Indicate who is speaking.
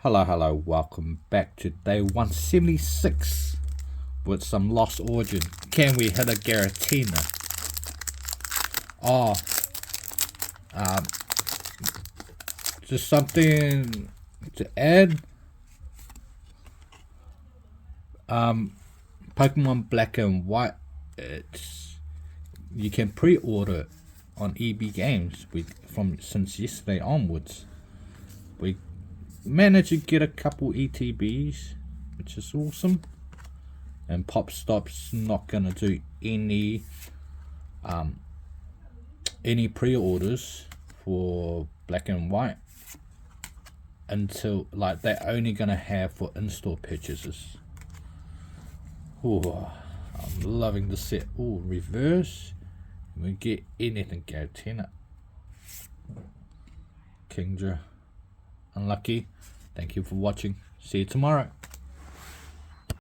Speaker 1: Hello, welcome back to day 176 with some Lost Origin. Can we hit a Garatina? Oh, just something to add. Pokemon Black and White, you can pre-order it on EB Games since yesterday onwards. We managed to get a couple ETBs, which is awesome. And Pop Stop's not gonna do any pre-orders for Black and White until they're only gonna have for in-store purchases. Oh, I'm loving the set. Oh, reverse. We get anything Garatina. Kingdra. Unlucky. Thank you for watching. See you tomorrow.